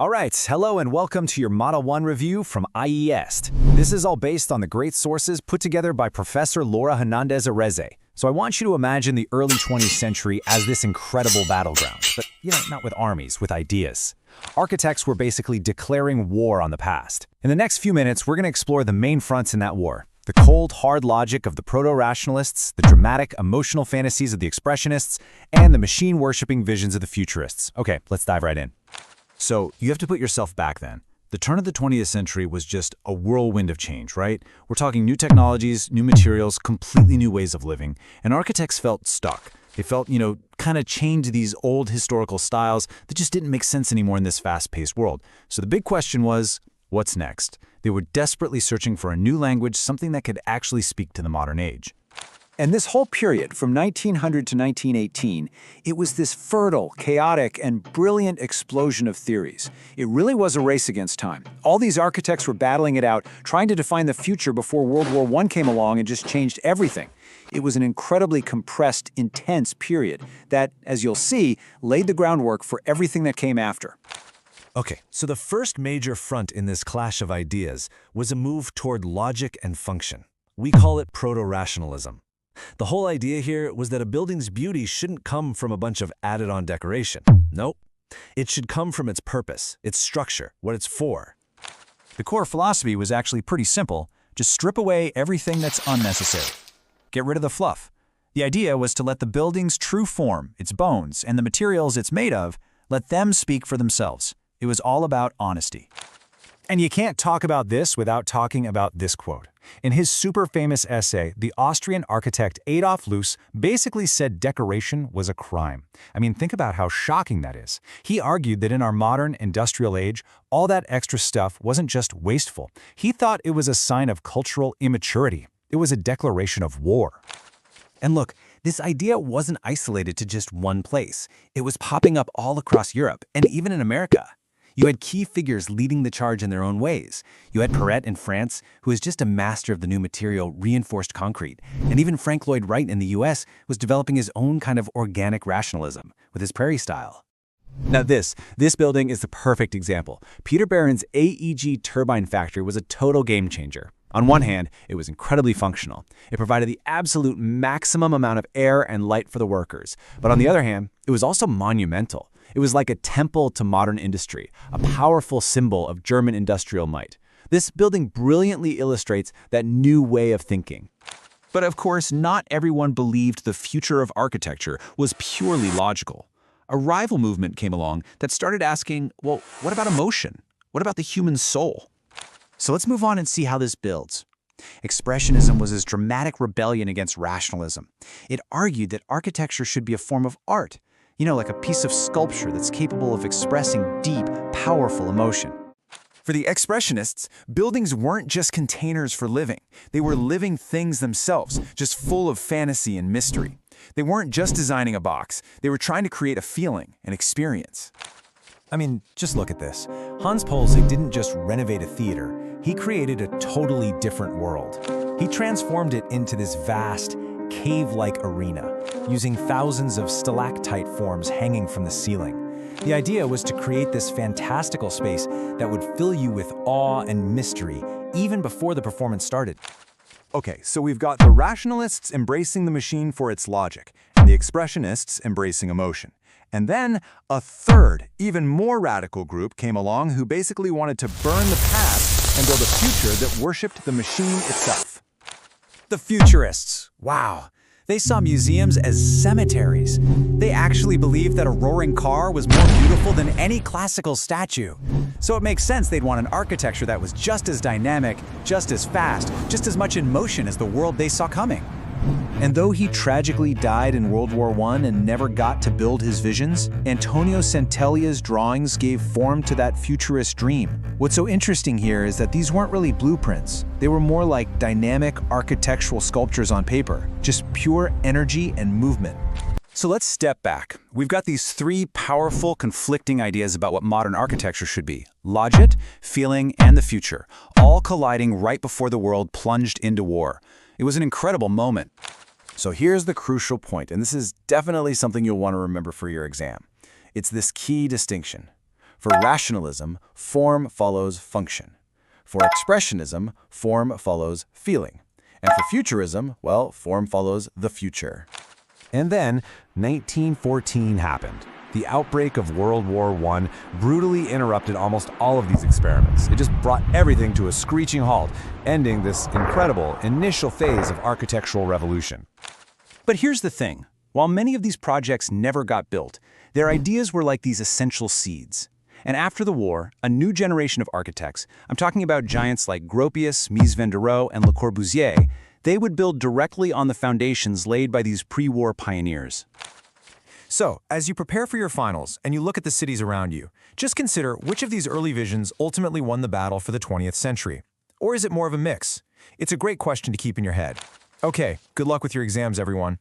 Alright, hello and welcome to your Model 1 review from IES. This is all based on the great sources put together by Professor Laura Hernandez-Areze. So I want you to imagine the early 20th century as this incredible battleground, but not with armies, with ideas. Architects were basically declaring war on the past. In the next few minutes, we're going to explore the main fronts in that war. The cold, hard logic of the Proto-Rationalists, the dramatic, emotional fantasies of the expressionists, and the machine-worshipping visions of the futurists. Okay, let's dive right in. So, you have to put yourself back then. The turn of the 20th century was just a whirlwind of change, right? We're talking new technologies, new materials, completely new ways of living, and architects felt stuck. They felt, kind of chained to these old historical styles that just didn't make sense anymore in this fast-paced world. So the big question was, what's next? They were desperately searching for a new language, something that could actually speak to the modern age. And this whole period, from 1900 to 1918, it was this fertile, chaotic, and brilliant explosion of theories. It really was a race against time. All these architects were battling it out, trying to define the future before World War I came along and just changed everything. It was an incredibly compressed, intense period that, as you'll see, laid the groundwork for everything that came after. Okay, so the first major front in this clash of ideas was a move toward logic and function. We call it Proto-Rationalism. The whole idea here was that a building's beauty shouldn't come from a bunch of added-on decoration. Nope. It should come from its purpose, its structure, what it's for. The core philosophy was actually pretty simple. Just strip away everything that's unnecessary. Get rid of the fluff. The idea was to let the building's true form, its bones, and the materials it's made of, let them speak for themselves. It was all about honesty. And you can't talk about this without talking about this quote. In his super famous essay, the Austrian architect Adolf Loos basically said decoration was a crime. I mean, think about how shocking that is. He argued that in our modern industrial age, all that extra stuff wasn't just wasteful. He thought it was a sign of cultural immaturity. It was a declaration of war. And look, this idea wasn't isolated to just one place. It was popping up all across Europe and even in America. You had key figures leading the charge in their own ways. You had Perret in France, who was just a master of the new material, reinforced concrete. And even Frank Lloyd Wright in the US was developing his own kind of organic rationalism with his prairie style. Now this building is the perfect example. Peter Barron's AEG turbine factory was a total game changer. On one hand, it was incredibly functional. It provided the absolute maximum amount of air and light for the workers. But on the other hand, it was also monumental. It was like a temple to modern industry, a powerful symbol of German industrial might. This building brilliantly illustrates that new way of thinking. But of course, not everyone believed the future of architecture was purely logical. A rival movement came along that started asking, well, what about emotion? What about the human soul? So let's move on and see how this builds. Expressionism was this dramatic rebellion against rationalism. It argued that architecture should be a form of art, like a piece of sculpture that's capable of expressing deep, powerful emotion. For the expressionists, buildings weren't just containers for living. They were living things themselves, just full of fantasy and mystery. They weren't just designing a box. They were trying to create a feeling, an experience. I mean, just look at this. Hans Poelzig didn't just renovate a theater. He created a totally different world. He transformed it into this vast, cave-like arena, using thousands of stalactite forms hanging from the ceiling. The idea was to create this fantastical space that would fill you with awe and mystery, even before the performance started. Okay, so we've got the rationalists embracing the machine for its logic, and the expressionists embracing emotion. And then a third, even more radical group came along who basically wanted to burn the past and build a future that worshipped the machine itself. The futurists. Wow. They saw museums as cemeteries. They actually believed that a roaring car was more beautiful than any classical statue. So it makes sense they'd want an architecture that was just as dynamic, just as fast, just as much in motion as the world they saw coming. And though he tragically died in World War I and never got to build his visions, Antonio Sant'Elia's drawings gave form to that futurist dream. What's so interesting here is that these weren't really blueprints. They were more like dynamic architectural sculptures on paper, just pure energy and movement. So let's step back. We've got these three powerful, conflicting ideas about what modern architecture should be: logic, feeling, and the future, all colliding right before the world plunged into war. It was an incredible moment. So here's the crucial point, and this is definitely something you'll want to remember for your exam. It's this key distinction. For rationalism, form follows function. For expressionism, form follows feeling. And for futurism, well, form follows the future. And then, 1914 happened. The outbreak of World War I brutally interrupted almost all of these experiments. It just brought everything to a screeching halt, ending this incredible initial phase of architectural revolution. But here's the thing. While many of these projects never got built, their ideas were like these essential seeds. And after the war, a new generation of architects, I'm talking about giants like Gropius, Mies van der Rohe, and Le Corbusier, they would build directly on the foundations laid by these pre-war pioneers. So, as you prepare for your finals and you look at the cities around you, just consider which of these early visions ultimately won the battle for the 20th century. Or is it more of a mix? It's a great question to keep in your head. Okay, good luck with your exams, everyone.